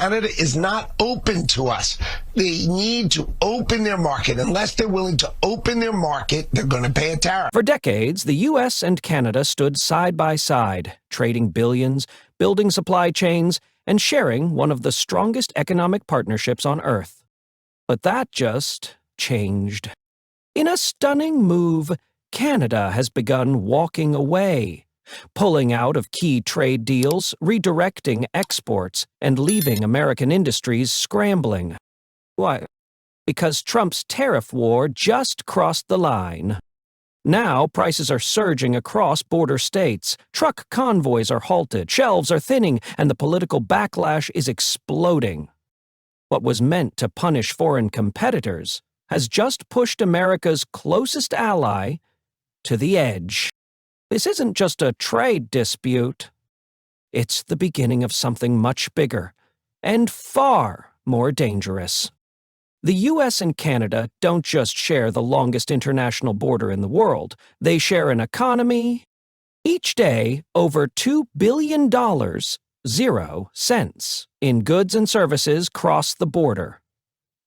Canada is not open to us. They need to open their market. Unless they're willing to open their market, they're going to pay a tariff. For decades, the U.S. and Canada stood side by side, trading billions, building supply chains, and sharing one of the strongest economic partnerships on Earth. But that just changed. In a stunning move, Canada has begun walking away, pulling out of key trade deals, redirecting exports, and leaving American industries scrambling. Why? Because Trump's tariff war just crossed the line. Now, prices are surging across border states, truck convoys are halted, shelves are thinning, and the political backlash is exploding. What was meant to punish foreign competitors has just pushed America's closest ally to the edge. This isn't just a trade dispute. It's the beginning of something much bigger and far more dangerous. The U.S. and Canada don't just share the longest international border in the world. They share an economy. Each day, over $2 billion, 0 cents, in goods and services cross the border.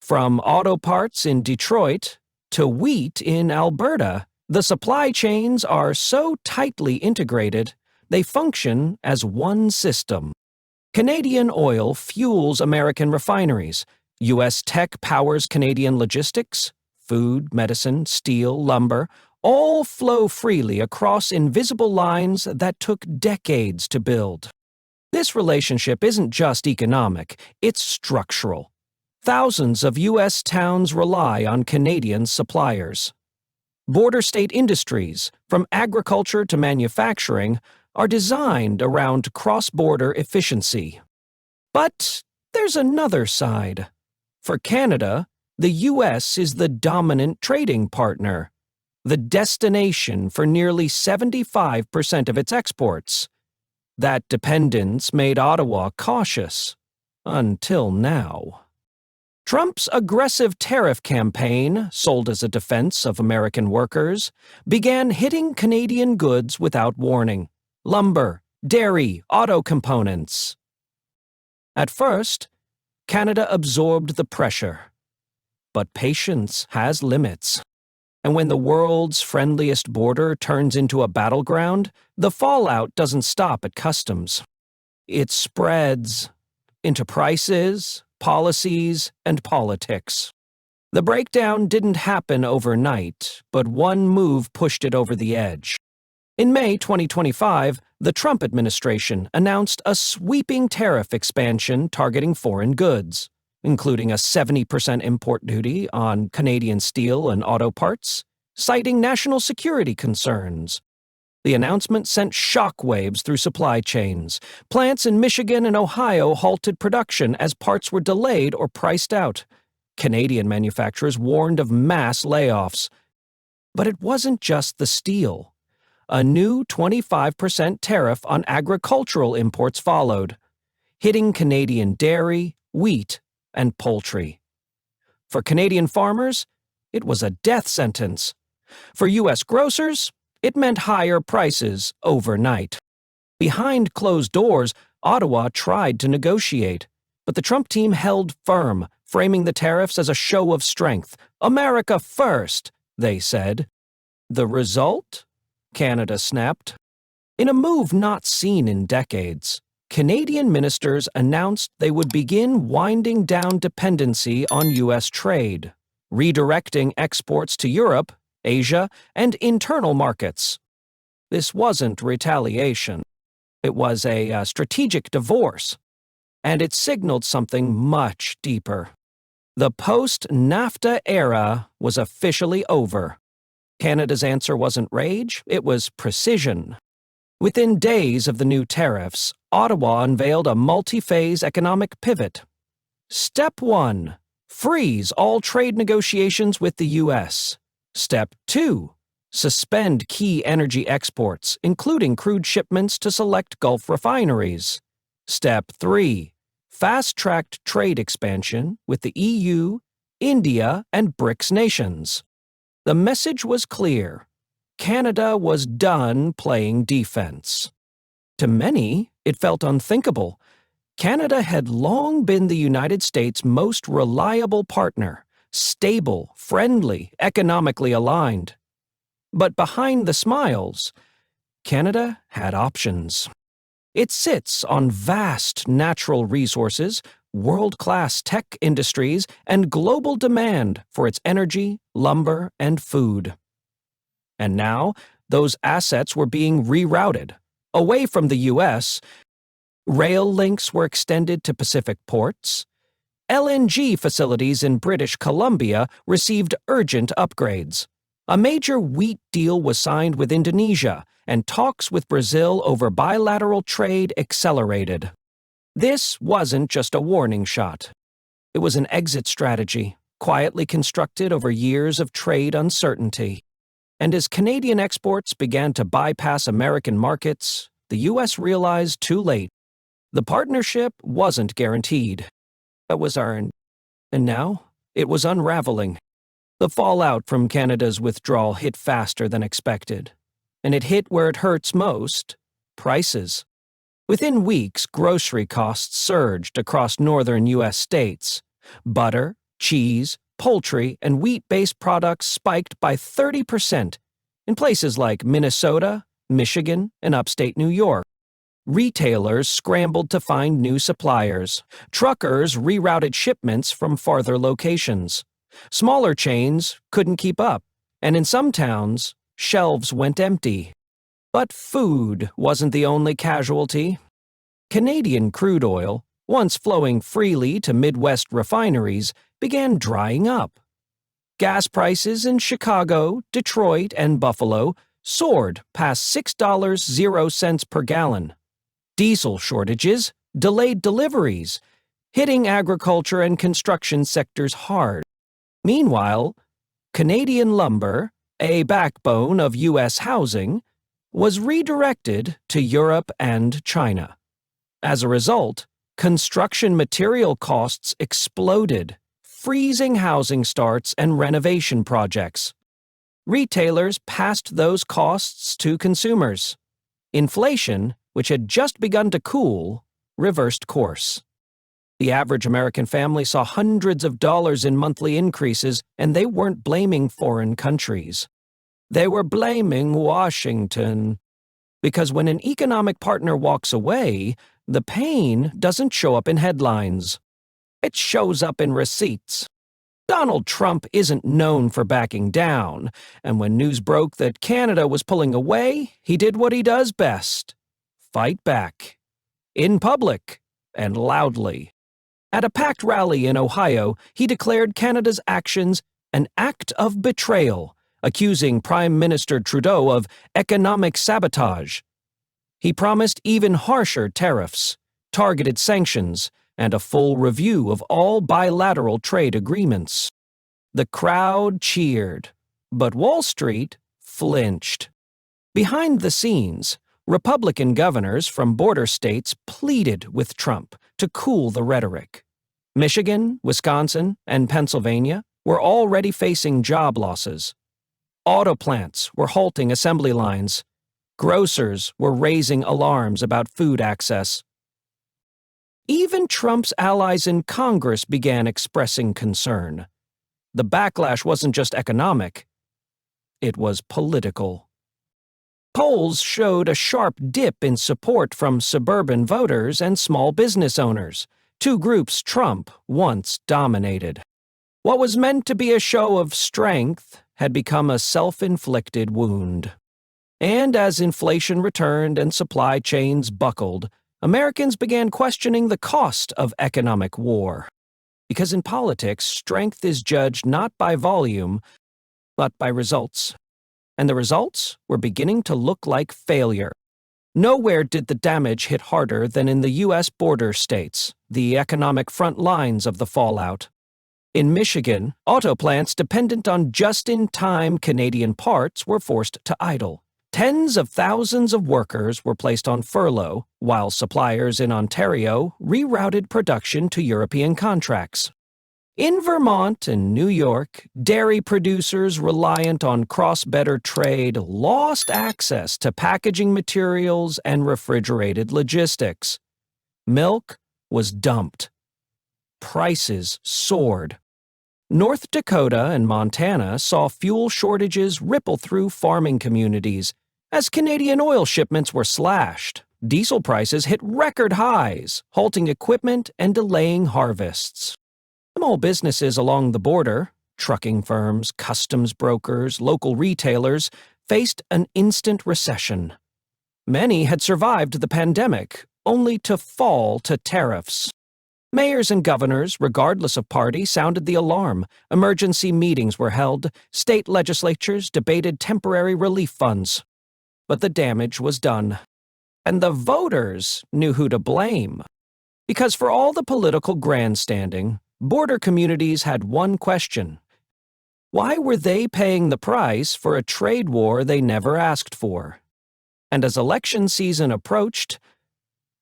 From auto parts in Detroit to wheat in Alberta, the supply chains are so tightly integrated, they function as one system. Canadian oil fuels American refineries. U.S. tech powers Canadian logistics. Food, medicine, steel, lumber, all flow freely across invisible lines that took decades to build. This relationship isn't just economic, it's structural. Thousands of U.S. towns rely on Canadian suppliers. Border state industries, from agriculture to manufacturing, are designed around cross-border efficiency. But there's another side. For Canada, the U.S. is the dominant trading partner, the destination for nearly 75% of its exports. That dependence made Ottawa cautious, until now. Trump's aggressive tariff campaign, sold as a defense of American workers, began hitting Canadian goods without warning: lumber, dairy, auto components. At first, Canada absorbed the pressure. But patience has limits. And when the world's friendliest border turns into a battleground, the fallout doesn't stop at customs. It spreads into prices, policies, and politics. The breakdown didn't happen overnight, but one move pushed it over the edge. In May 2025, the Trump administration announced a sweeping tariff expansion targeting foreign goods, including a 70% import duty on Canadian steel and auto parts, citing national security concerns. The announcement sent shockwaves through supply chains. Plants in Michigan and Ohio halted production as parts were delayed or priced out. Canadian manufacturers warned of mass layoffs. But it wasn't just the steel. A new 25% tariff on agricultural imports followed, hitting Canadian dairy, wheat, and poultry. For Canadian farmers, it was a death sentence. For U.S. grocers, it meant higher prices overnight. Behind closed doors, Ottawa tried to negotiate, but the Trump team held firm, framing the tariffs as a show of strength. America first, they said. The result? Canada snapped. In a move not seen in decades, Canadian ministers announced they would begin winding down dependency on U.S. trade, redirecting exports to Europe, Asia, and internal markets. This wasn't retaliation. It was a strategic divorce, and it signaled something much deeper. The post-NAFTA era was officially over. Canada's answer wasn't rage, it was precision. Within days of the new tariffs, Ottawa unveiled a multi-phase economic pivot. Step 1. Freeze all trade negotiations with the U.S. Step 2. Suspend key energy exports, including crude shipments to select Gulf refineries. Step 3. Fast-tracked trade expansion with the EU, India, and BRICS nations. The message was clear. Canada was done playing defense. To many, it felt unthinkable. Canada had long been the United States' most reliable partner, stable, friendly, economically aligned. But behind the smiles, Canada had options. It sits on vast natural resources, world-class tech industries, and global demand for its energy, lumber, and food. And now, those assets were being rerouted. Away from the U.S., rail links were extended to Pacific ports. LNG facilities in British Columbia received urgent upgrades. A major wheat deal was signed with Indonesia, and talks with Brazil over bilateral trade accelerated. This wasn't just a warning shot. It was an exit strategy, quietly constructed over years of trade uncertainty. And as Canadian exports began to bypass American markets, the U.S. realized too late. The partnership wasn't guaranteed. It was earned. And now, it was unraveling. The fallout from Canada's withdrawal hit faster than expected. And it hit where it hurts most: prices. Within weeks, grocery costs surged across northern U.S. states. Butter, cheese, poultry, and wheat-based products spiked by 30% in places like Minnesota, Michigan, and upstate New York. Retailers scrambled to find new suppliers. Truckers rerouted shipments from farther locations. Smaller chains couldn't keep up, and in some towns, shelves went empty. But food wasn't the only casualty. Canadian crude oil, once flowing freely to Midwest refineries, began drying up. Gas prices in Chicago, Detroit, and Buffalo soared past $6.00 per gallon. Diesel shortages delayed deliveries, hitting agriculture and construction sectors hard. Meanwhile, Canadian lumber, a backbone of U.S. housing, was redirected to Europe and China. As a result, construction material costs exploded, freezing housing starts and renovation projects. Retailers passed those costs to consumers. Inflation, which had just begun to cool, reversed course. The average American family saw hundreds of dollars in monthly increases, and they weren't blaming foreign countries. They were blaming Washington. Because when an economic partner walks away, the pain doesn't show up in headlines. It shows up in receipts. Donald Trump isn't known for backing down, and when news broke that Canada was pulling away, he did what he does best: fight back. In public, and loudly. At a packed rally in Ohio, he declared Canada's actions an act of betrayal, accusing Prime Minister Trudeau of economic sabotage. He promised even harsher tariffs, targeted sanctions, and a full review of all bilateral trade agreements. The crowd cheered, but Wall Street flinched. Behind the scenes, Republican governors from border states pleaded with Trump to cool the rhetoric. Michigan, Wisconsin, and Pennsylvania were already facing job losses. Auto plants were halting assembly lines. Grocers were raising alarms about food access. Even Trump's allies in Congress began expressing concern. The backlash wasn't just economic. It was political. Polls showed a sharp dip in support from suburban voters and small business owners, two groups Trump once dominated. What was meant to be a show of strength had become a self-inflicted wound. And as inflation returned and supply chains buckled, Americans began questioning the cost of economic war. Because in politics, strength is judged not by volume, but by results. And the results were beginning to look like failure. Nowhere did the damage hit harder than in the U.S. border states, the economic front lines of the fallout. In Michigan, auto plants dependent on just-in-time Canadian parts were forced to idle. Tens of thousands of workers were placed on furlough, while suppliers in Ontario rerouted production to European contracts. In Vermont and New York, dairy producers reliant on cross-border trade lost access to packaging materials and refrigerated logistics. Milk, was dumped. Prices soared. North Dakota and Montana saw fuel shortages ripple through farming communities. As Canadian oil shipments were slashed, diesel prices hit record highs, halting equipment and delaying harvests. Small businesses along the border, trucking firms, customs brokers, local retailers, faced an instant recession. Many had survived the pandemic, only to fall to tariffs. Mayors and governors, regardless of party, sounded the alarm. Emergency meetings were held. State legislatures debated temporary relief funds. But the damage was done. And the voters knew who to blame. Because for all the political grandstanding, border communities had one question. Why were they paying the price for a trade war they never asked for? And as election season approached,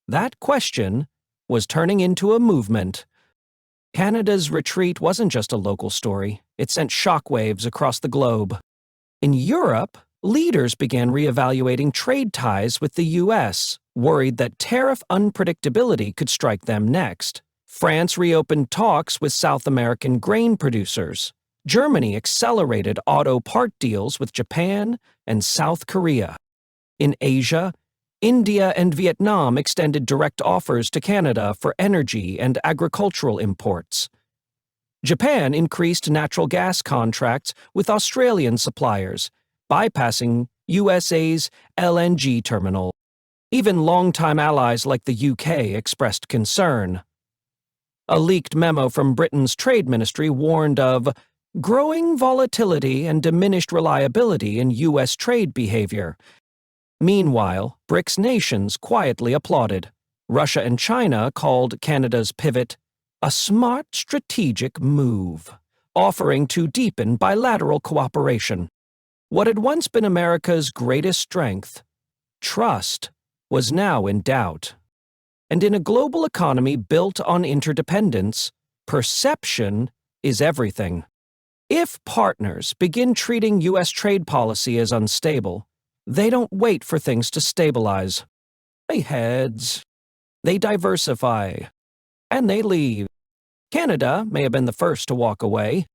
that question was turning into a movement. Canada's retreat wasn't just a local story. It sent shockwaves across the globe. In Europe, leaders began reevaluating trade ties with the U.S., worried that tariff unpredictability could strike them next. France reopened talks with South American grain producers. Germany accelerated auto part deals with Japan and South Korea. In Asia, India and Vietnam extended direct offers to Canada for energy and agricultural imports. Japan increased natural gas contracts with Australian suppliers, bypassing USA's LNG terminal. Even longtime allies like the UK expressed concern. A leaked memo from Britain's trade ministry warned of growing volatility and diminished reliability in U.S. trade behavior. Meanwhile, BRICS nations quietly applauded. Russia and China called Canada's pivot a smart strategic move, offering to deepen bilateral cooperation. What had once been America's greatest strength, trust, was now in doubt. And in a global economy built on interdependence, perception is everything. If partners begin treating U.S. trade policy as unstable, they don't wait for things to stabilize. They heads. They diversify. And they leave. Canada may have been the first to walk away,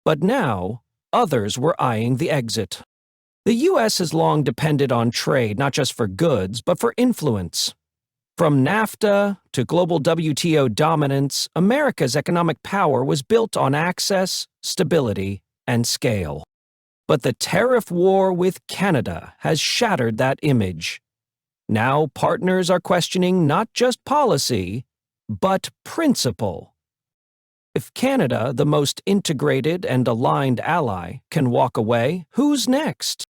but now others were eyeing the exit. The U.S. has long depended on trade not just for goods, but for influence. From NAFTA to global WTO dominance, America's economic power was built on access, stability, and scale. But the tariff war with Canada has shattered that image. Now partners are questioning not just policy, but principle. If Canada, the most integrated and aligned ally, can walk away, who's next?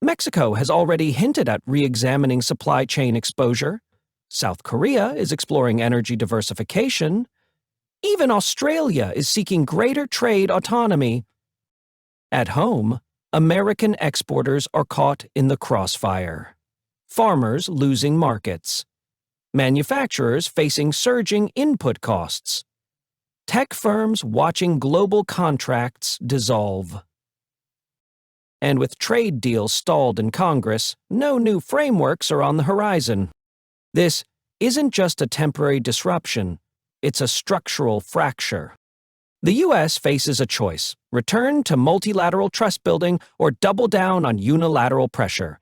Mexico has already hinted at re-examining supply chain exposure. South Korea is exploring energy diversification. Even Australia is seeking greater trade autonomy. At home, American exporters are caught in the crossfire. Farmers losing markets. Manufacturers facing surging input costs. Tech firms watching global contracts dissolve. And with trade deals stalled in Congress, no new frameworks are on the horizon. This isn't just a temporary disruption, it's a structural fracture. The U.S. faces a choice: return to multilateral trust building or double down on unilateral pressure.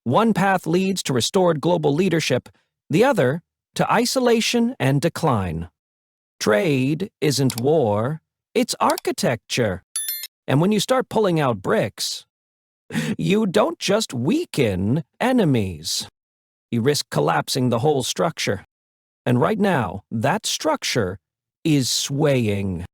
One path leads to restored global leadership, the other to isolation and decline. Trade isn't war, it's architecture. And when you start pulling out bricks, you don't just weaken enemies. You risk collapsing the whole structure. And right now, that structure is swaying.